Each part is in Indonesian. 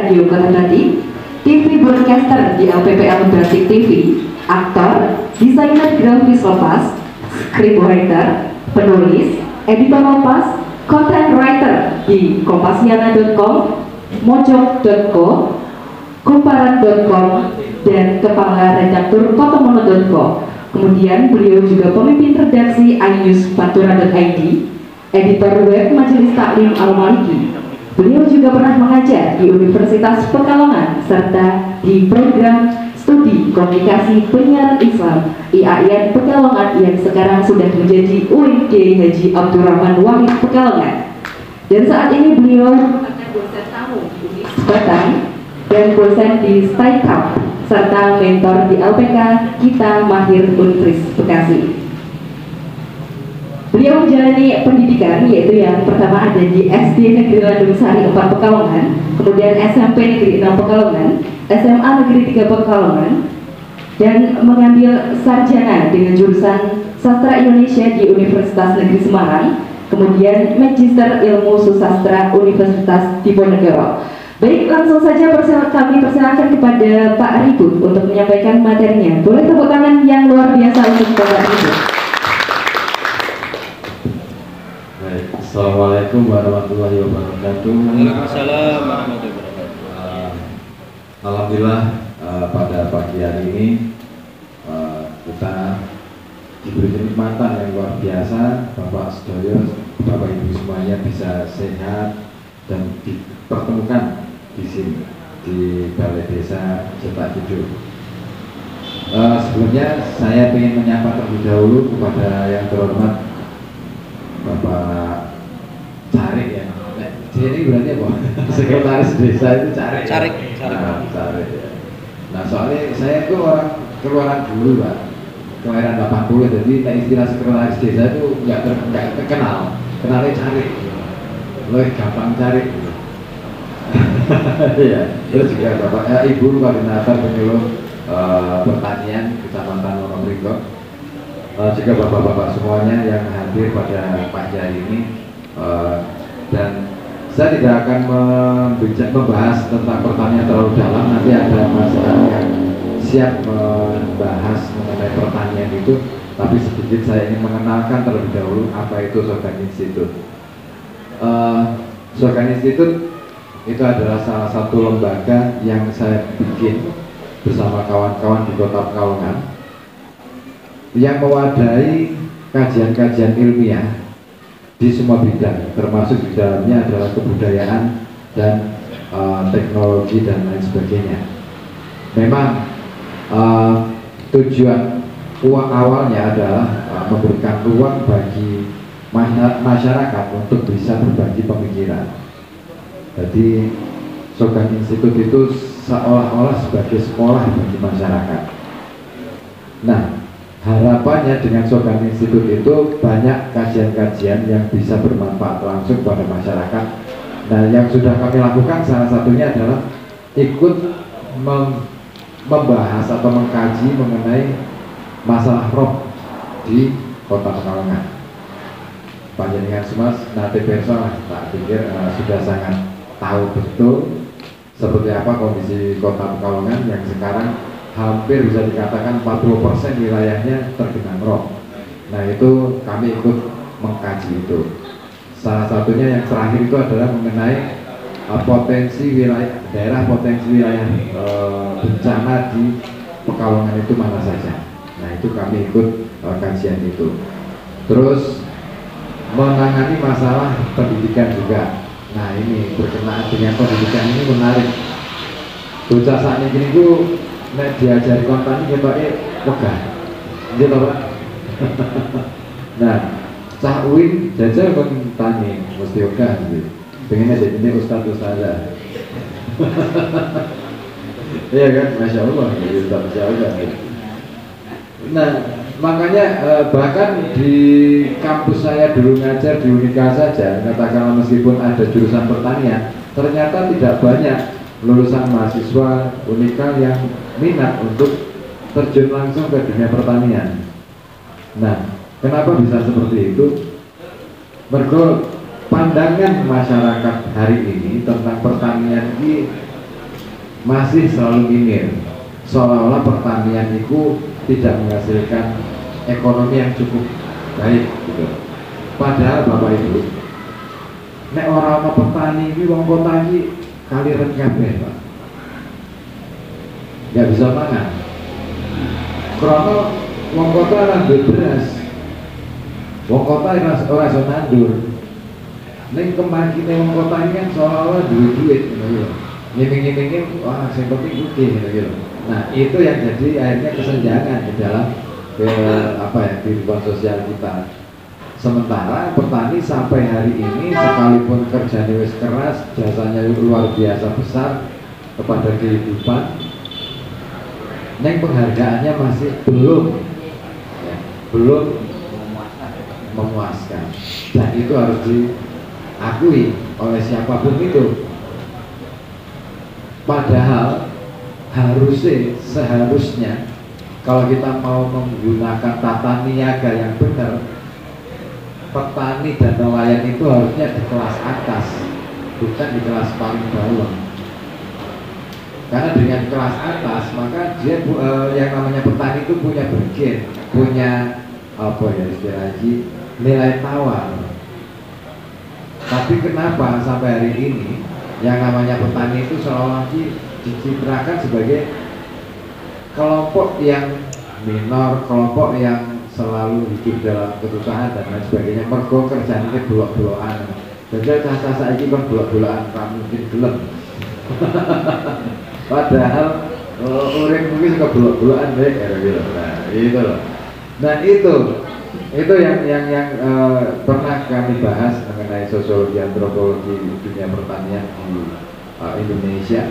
Radio Kota Batik, TV Broadcaster di LPPL Batik TV, aktor, desainer grafis lepas, scriptwriter, penulis, editor lepas, content writer di kompasiana.com, mojok.co, kumparan.com, dan kepala redaktur kotomono.co. Kemudian beliau juga pemimpin redaksi iNews.pantura.id, editor web Majelis Taklim Al-Maliki. Beliau juga pernah mengajar di Universitas Pekalongan serta di program studi komunikasi penyiaran Islam IAIN Pekalongan yang sekarang sudah menjadi UIN Kiai Haji Abdurrahman Wahid Pekalongan. Dan saat ini beliau akan dosen tamu di Unis Batang dan dosen di Staikap serta mentor di LPK Kita Mahir Unpris Bekasi. Beliau menjalani pendidikan yaitu yang pertama ada di SD Negeri Landung Sari 4 Pekalongan, kemudian SMP Negeri 6 Pekalongan, SMA Negeri 3 Pekalongan, dan mengambil sarjana dengan jurusan Sastra Indonesia di Universitas Negeri Semarang, kemudian Magister Ilmu Susastra Universitas Diponegoro. Baik, langsung saja kami persilakan kepada Pak Ribut untuk menyampaikan materinya. Boleh tepuk tangan yang luar biasa untuk Bapak Ribut. Assalamualaikum warahmatullahi wabarakatuh. Waalaikumsalam warahmatullahi wabarakatuh. Alhamdulillah pada pagi hari ini kita diberi kenikmatan yang luar biasa. Bapak Sedoyo, Bapak Ibu semuanya bisa sehat dan dipertemukan di sini di Balai Desa Cetak Hidup. Sebelumnya saya ingin menyapa terlebih dahulu kepada yang terhormat Bapak Carik ya. Ini berarti apa? Sekretaris desa itu Carik. Carik. Nah, Carik ya. Nah, soalnya saya itu orang keluaran dulu Pak, kelahiran 80, jadi istilah sekretaris desa itu nggak terkenal. Kenalnya Carik. Lebih gampang Carik. Iya. Terus juga Bapak Ibu koordinator penyuluh pertanian Kecamatan Wonobriko. Juga bapak-bapak semuanya yang hadir pada pagi hari ini, dan saya tidak akan membahas tentang pertanian terlalu dalam. Nanti ada masyarakat yang siap membahas mengenai pertanian itu, tapi sedikit saya ingin mengenalkan terlebih dahulu apa itu Sogan Institute. Sogan Institute itu adalah salah satu lembaga yang saya bikin bersama kawan-kawan di Kota Pekalongan yang mewadahi kajian-kajian ilmiah di semua bidang, termasuk di dalamnya adalah kebudayaan dan teknologi dan lain sebagainya. Memang tujuan awalnya adalah memberikan ruang bagi masyarakat untuk bisa berbagi pemikiran. Jadi Sogan Institute itu seolah-olah sebagai sekolah bagi masyarakat. Nah, harapannya dengan Sogan Institute itu banyak kajian-kajian yang bisa bermanfaat langsung pada masyarakat. Nah, yang sudah kami lakukan salah satunya adalah ikut membahas atau mengkaji mengenai masalah roh di Kota Pekalongan. Panjenengan semua nanti besok tak pikir sudah sangat tahu betul seperti apa kondisi Kota Pekalongan yang sekarang hampir bisa dikatakan 40% wilayahnya tergenang rob. Nah, itu kami ikut mengkaji itu. Salah satunya yang terakhir itu adalah mengenai potensi wilayah daerah, potensi wilayah bencana di Pekalongan itu mana saja. Nah, itu kami ikut kajian itu. Terus menangani masalah pendidikan juga. Nah, ini berkenaan dengan pendidikan ini menarik. Bocah saat ini itu nek diajari kontani ya Pak, wegah. Gitu Pak. Nah, cah UIN jajal kontani mesti wegah gitu. Pengennya jadi ustadzah. Iya kan, masya Allah, masya Allah. Nah, makanya bahkan di kampus saya dulu ngajar di Unika saja, katakanlah meskipun ada jurusan pertanian, ternyata tidak banyak lulusan mahasiswa Unika yang minat untuk terjun langsung ke dunia pertanian. Nah, kenapa bisa seperti itu? Mergo pandangan masyarakat hari ini tentang pertanian ini masih selalu minim, seolah-olah pertanian itu tidak menghasilkan ekonomi yang cukup baik gitu. Padahal Bapak Ibu, nek orang petani ini wong kota ini kali kabeh Pak, nggak bisa makan. Karena wong kota ora duwe beras, wong kota ora iso nandur. Ning kemangkine wong kota ini kan seolah-olah duwe duit gitu. Ngiming-ngimingin, wah yang penting gitu gitu. Nah itu yang jadi akhirnya kesenjangan di dalam kehidupan sosial kita. Sementara petani sampai hari ini sekalipun kerjanya wis keras, jasanya luar biasa besar kepada kehidupan, neng penghargaannya masih belum memuaskan. Dan itu harus diakui oleh siapapun itu. Padahal seharusnya kalau kita mau menggunakan tata niaga yang benar, petani dan nelayan itu harusnya di kelas atas, bukan di kelas paling bawah. Karena dengan kelas atas, maka dia yang namanya petani itu punya bergen, punya apa ya istilahnya, nilai tawar. Tapi kenapa sampai hari ini yang namanya petani itu seolah dicitrakan sebagai kelompok yang minor, kelompok yang selalu hidup dalam kesusahan dan lain sebagainya. Mergo kerjaan ini blok-blokan. Jadi saya ini kan blok-blokan, kamu mungkin gelem. Padahal orang mungkin suka blok-blokan deh, gitu. Nah itu loh. Dan itu yang pernah kami bahas mengenai sosiologi antropologi dunia pertanian di Indonesia.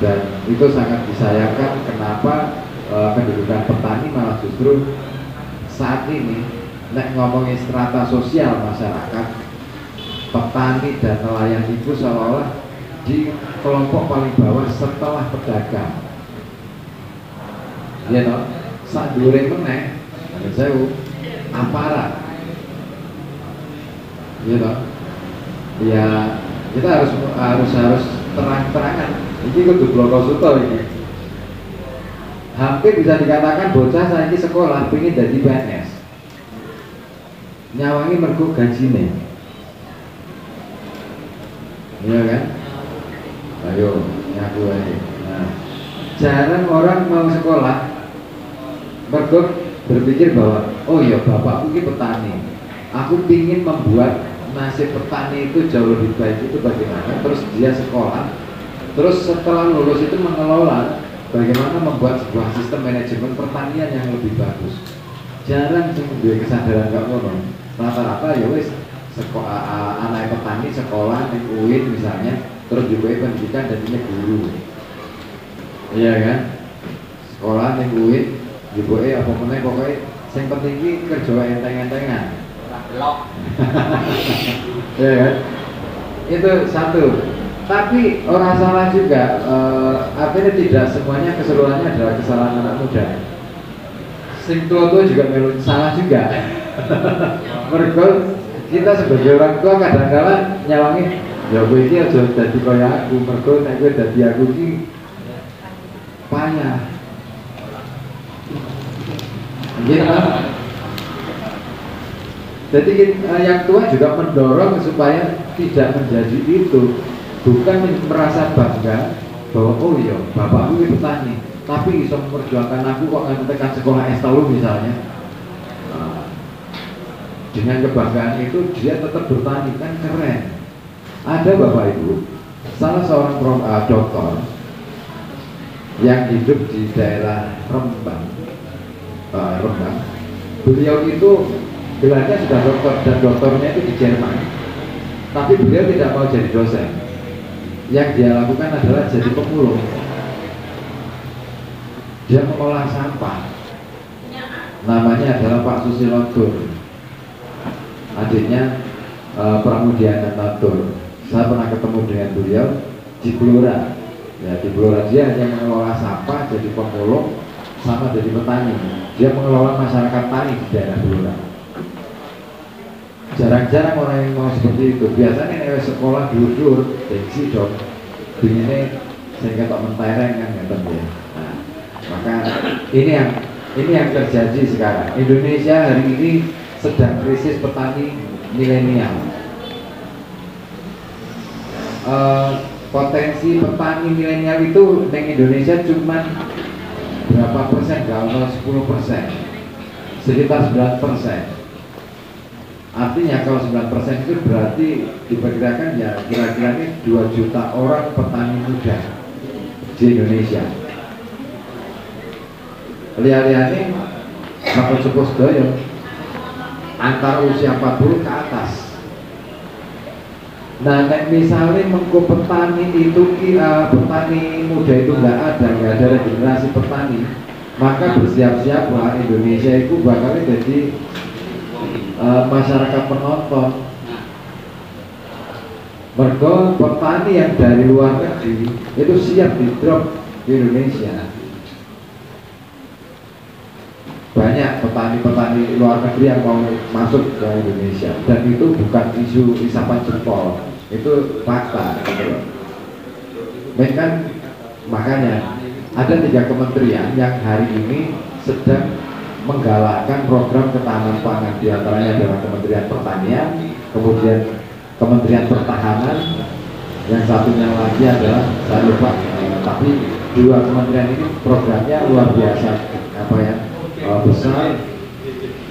Dan itu sangat disayangkan kenapa kedudukan petani malah justru saat ini nek ngomongin strata sosial masyarakat, petani dan nelayan itu seolah-olah di kelompok paling bawah setelah pedagang. Ya toh, sak dhuwure meneh, sewu aparat. Ya toh. Ya kita harus terang-terangan. Ini kudu bloko suto ini. Hampir bisa dikatakan bocah saya ini sekolah pengen jadi PNS. Nyawangi mergo gajine. Iya kan? Ayo ngaku aja. Nah, jarang orang mau sekolah mergo berpikir bahwa oh iya bapakku ini petani. Aku ingin membuat nasib petani itu jauh lebih baik. Itu bagaimana? Terus dia sekolah. Terus setelah lulus itu mengelola bagaimana membuat sebuah sistem manajemen pertanian yang lebih bagus. Jarang sih mempunyai kesadaran gak ngono. Rata-rata ya wis anak petani sekolah di UIN misalnya, terus juga pendidikan dan ini guru. Iya kan? Sekolah di UIN, juga apa meneh pokoknya yang penting ini kerja enteng-entengan. Iya kan? Itu satu. Tapi orang salah juga, artinya tidak semuanya keseluruhannya adalah kesalahan anak muda. Sing tua juga melun salah juga. Mereka kita sebagai orang tua kadang-kadang nyawangi, ya gue ini aja jadi kaya aku, mereka nek gue jadi aku ini payah. Gitu. Jadi yang tua juga mendorong supaya tidak menjadi itu. Bukan merasa bangga bahwa oh iya bapakku ini petani, tapi bisa memperjuangkan aku kok nggak tekan sekolah S3 misalnya. Nah, dengan kebanggaan itu dia tetap bertani, kan keren. Ada Bapak Ibu, salah seorang dokter yang hidup di daerah Rembang, beliau itu gelarnya sudah dokter dan dokternya itu di Jerman, tapi beliau tidak mau jadi dosen. Yang dia lakukan adalah jadi pemulung. Dia mengolah sampah. Namanya adalah Pak Susilo Tur, adiknya Pramudiana Tur. Saya pernah ketemu dengan beliau di Blora. Ya, di Blora dia hanya mengelola sampah, jadi pemulung, sama jadi petani. Dia mengelola masyarakat tani di daerah Blora. Jarang-jarang orang yang mau seperti itu. Biasanya nek sekolah dulu gengsi dong. Begini sehingga tak mentereng kan ya. Nah, maka ini yang terjadi sekarang. Indonesia hari ini sedang krisis petani milenial. Potensi petani milenial itu di Indonesia cuma berapa persen? Kalau 10%, sekitar 9%. Artinya kalau 9% itu berarti diperkirakan ya kira-kira ini 2 juta orang petani muda di Indonesia. Lihat-lihat ini sampai cukup sedaya antara usia 40 ke atas. Nah, misalnya mengko petani itu petani muda itu nggak ada regenerasi petani, maka bersiap-siaplah Indonesia itu bakal jadi masyarakat penonton. Mergo petani yang dari luar negeri itu siap di drop di Indonesia. Banyak petani-petani luar negeri yang mau masuk ke Indonesia, dan itu bukan isu isapan jempol, itu fakta gitu. Makanya ada 3 kementerian yang hari ini sedang menggalakkan program ketahanan pangan, diantaranya adalah Kementerian Pertanian, kemudian Kementerian Pertahanan, yang satunya lagi adalah saya lupa, tapi 2 kementerian ini programnya luar biasa besar,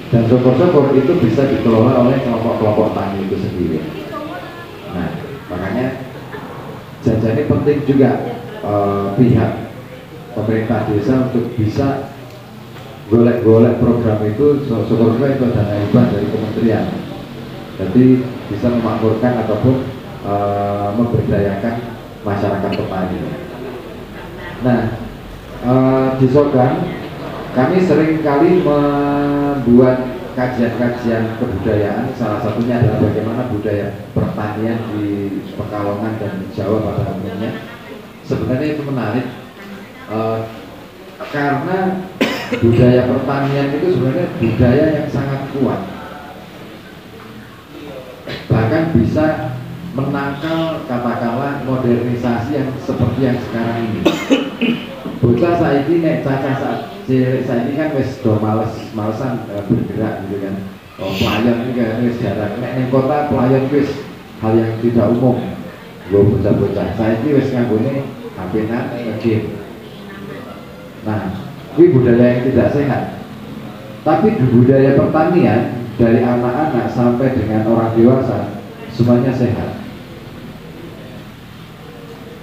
dan syukur-syukur itu bisa dikelola oleh kelompok-kelompok tani itu sendiri. Nah, makanya jadi penting juga pihak pemerintah desa untuk bisa golek-golek program itu. Syukur-syukur itu dana hibah dari kementerian, jadi bisa memakmurkan ataupun memberdayakan masyarakat petani. Nah, di Sogan kami sering kali membuat kajian-kajian kebudayaan. Salah satunya adalah bagaimana budaya pertanian di Pekalongan dan di Jawa pada umumnya. Sebenarnya itu menarik karena budaya pertanian itu sebenarnya budaya yang sangat kuat, bahkan bisa menangkal katakanlah modernisasi yang seperti yang sekarang ini. Bocah saiki nek cacah saat cilik saiki kan wis do malesan bergerak gitu kan. Pelayan iki kan wis jarang. Nek ning kota pelayan wis hal yang tidak umum. Gue bocah-bocah saiki wis nganggone HP-nan nge-game. Nah, ini budaya yang tidak sehat. Tapi di budaya pertanian dari anak-anak sampai dengan orang dewasa semuanya sehat.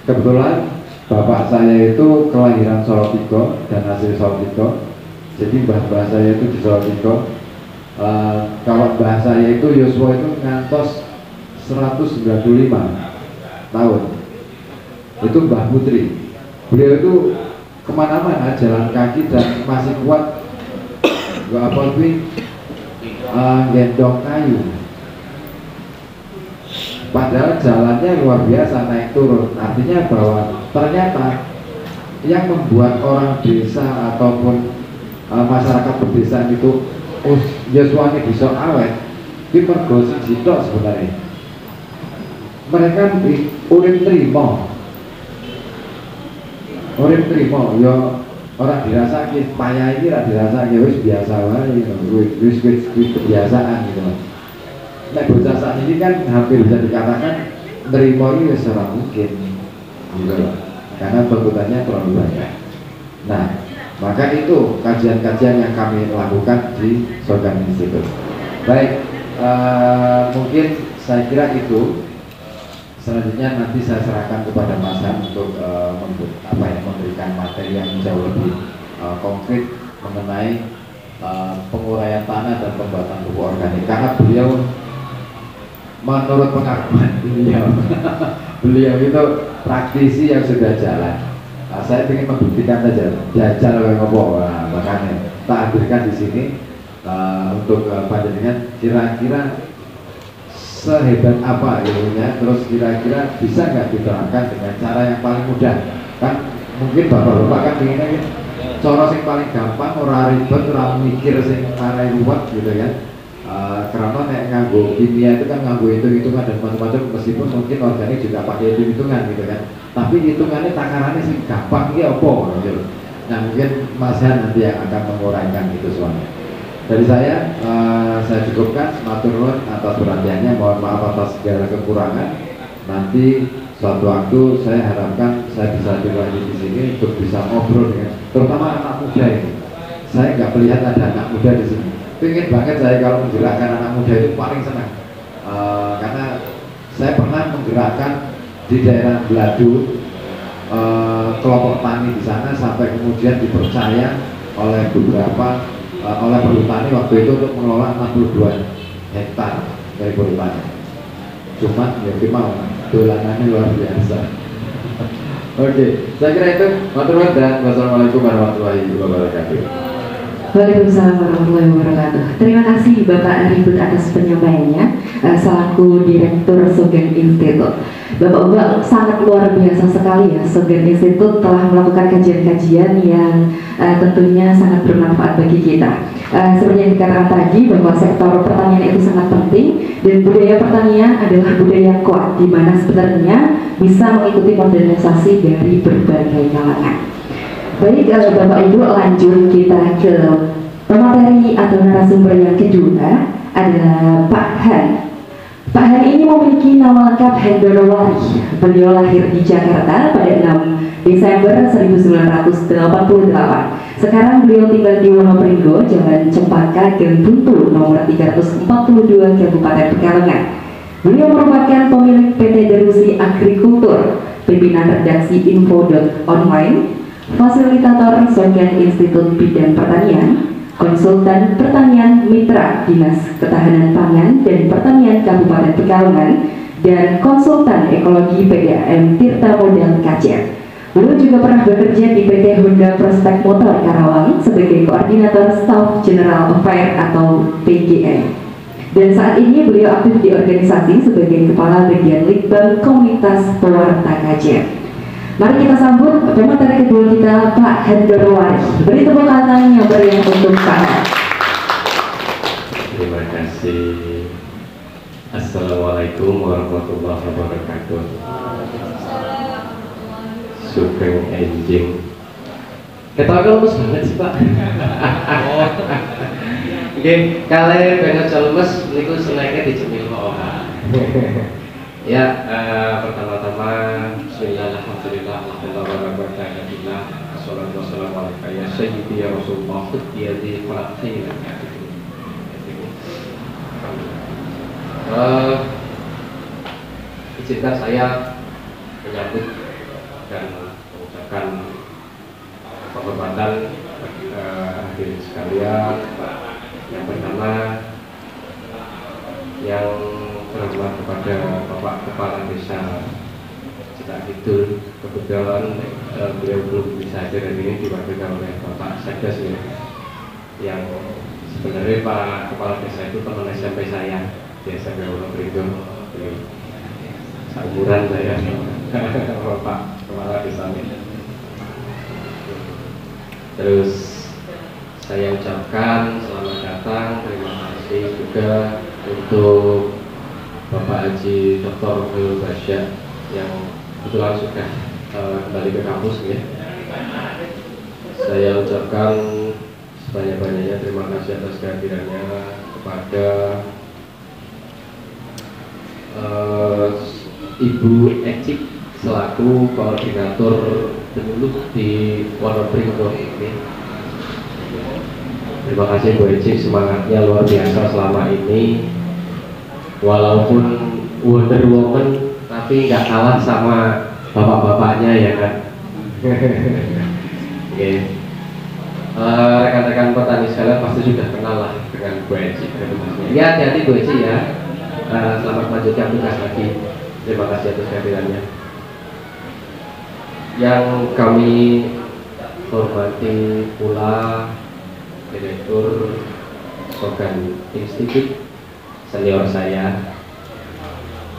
Kebetulan bapak saya itu kelahiran Salatiga dan asli Salatiga. Jadi mbah saya itu di Salatiga. Kalau mbah saya itu Yosua itu ngantos 195 tahun. Itu Mbah Putri. Beliau itu kemana-mana jalan kaki dan masih kuat. Gak apa gendong kayu. Padahal jalannya luar biasa, naik turun. Artinya bahwa ternyata yang membuat orang desa ataupun masyarakat pedesaan itu Yosua ini bisa awet di mergo siji tok sebenarnya. Mereka urip trimo ya orang dirasake, payah ini ora dirasake, wis biasa wae, wis kebiasaan gitu. Nek bocah saat ini kan hampir bisa dikatakan nerima ini wis ora mungkin gitu loh, karena tuntutannya terlalu banyak. Nah, maka itu kajian-kajian yang kami lakukan di Sogan Institute. Baik, mungkin saya kira itu. Selanjutnya nanti saya serahkan kepada Mas Han untuk memberikan materi yang jauh lebih konkret mengenai penguraian tanah dan pembuatan pupuk organik, karena beliau menurut pengakuan beliau itu praktisi yang sudah jalan. Saya ingin membuktikan saja, jajal oleh ngopo, makanya tak hadirkan di sini untuk panjenengan kira-kira sehebat apa ilmunya, terus kira-kira bisa nggak diterangkan dengan cara yang paling mudah. Kan mungkin bapak-bapak kan pengennya cara yang paling gampang, orang ribet, orang mikir sing marai ruwet gitu kan. Karena nek nganggo kimia itu kan nganggo hitung-hitungan dan macam-macam, meskipun mungkin organik juga pakai hitung-hitungan gitu kan, tapi hitungannya takarannya sih gampang ya apa gitu. Nah mungkin Mas Han nanti yang akan menguraikan itu soalnya. Dari saya cukupkan, matur nuwun atas perhatiannya, mohon maaf atas segala kekurangan. Nanti suatu waktu saya harapkan saya bisa hadir lagi di sini untuk bisa ngobrol dengan terutama anak muda ini. Saya nggak melihat ada anak muda di sini. Pengen banget saya kalau menggerakkan anak muda itu paling senang. Karena saya pernah menggerakkan di daerah Beladu kelompok tani di sana sampai kemudian dipercaya oleh beberapa oleh perhutani waktu itu untuk mengelola 62 hektar dari perhutani. Cuma ya mau dolanannya luar biasa. Oke, saya kira itu. Matur nuwun dan wassalamualaikum warahmatullahi wabarakatuh. Waalaikumsalam warahmatullahi wabarakatuh. Terima kasih Bapak Ribut atas penyampaiannya selaku Direktur Sogen Institute. Bapak-bapak sangat luar biasa sekali ya. Sogen Institute telah melakukan kajian-kajian yang tentunya sangat bermanfaat bagi kita. Seperti yang dikatakan tadi bahwa sektor pertanian itu sangat penting dan budaya pertanian adalah budaya yang kuat di mana sebenarnya bisa mengikuti modernisasi dari berbagai kalangan. Baik Bapak Ibu, lanjut kita ke pemateri atau narasumber yang kedua adalah Pak Han. Pak Han ini memiliki nama lengkap Hendorowari. Beliau lahir di Jakarta pada 6 Desember 1988. Sekarang beliau tinggal di Wonopringgo, Jalan Cempaka, Gang Buntu, nomor 342, Kabupaten Pekalongan. Beliau merupakan pemilik PT Derusi Agrikultur, pimpinan redaksi info.online, fasilitator Sogen Institut Bidang Pertanian, konsultan pertanian mitra Dinas Ketahanan Pangan dan Pertanian Kabupaten Pekalongan, dan konsultan ekologi PDAM Tirta Modal Kacer. Beliau juga pernah bekerja di PT Honda Prospek Motor Karawang sebagai koordinator Staff General Affair atau PGM. Dan saat ini beliau aktif di organisasi sebagai Kepala Bagian Litbang Komunitas Pewarta Kacer. Mari kita sambut pemateri kedua kita, Pak Hendorowari. Beri tepuk tangan yang meriah untuk Pak. Terima kasih. Assalamualaikum warahmatullahi wabarakatuh. Sugeng enjing. Ketawa lemes banget sih Pak. Oke, kalian pengen lemes, niku senengnya dijemil kok. Ya, pertama-tama bismillahirrahmanirrahim. Alhamdulillah, wassalatu wassalamu ala ya sayyidi ya Rasulullah khutiyati falatin. Izinkan saya menyambut dan mengucapkan penghormatan hadirin sekalian. Yang pertama, yang terhormat kepada Bapak Kepala Desa Citak Kidul. Kebetulan beliau belum bisa hadir hari ini, diwakilkan oleh Bapak Sekdes ya, yang sebenarnya Pak Kepala Desa itu teman SMP saya di SMP Wonopringgo. Seumuran saya Bapak Kepala Desa. Terus saya ucapkan selamat datang, terima kasih juga untuk Bapak Haji Dr. Wil Basya yang kebetulan sudah kembali ke kampus ya. Saya ucapkan sebanyak-banyaknya terima kasih atas kehadirannya kepada Ibu Ecik selaku koordinator penyuluh di Wonopringgo ini. Terima kasih Bu Ecik, semangatnya luar biasa selama ini. Walaupun Wonder Woman tapi nggak kalah sama bapak-bapaknya ya kan. Oke. Rekan-rekan petani sekalian pasti sudah kenal lah dengan Bu Eci. Ya, hati-hati Bu Eci ya. Selamat melanjutkan tugas lagi. Terima kasih atas kehadirannya. Yang kami hormati pula Direktur Sogen Institute senior saya,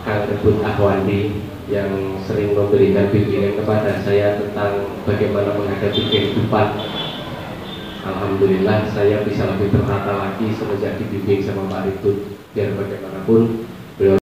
Kang Rebut Ahwandi, yang sering memberikan bimbingan kepada saya tentang bagaimana menghadapi kehidupan alhamdulillah saya bisa lebih tertata lagi semenjak dibimbing sama Pak Ritut. Biar bagaimanapun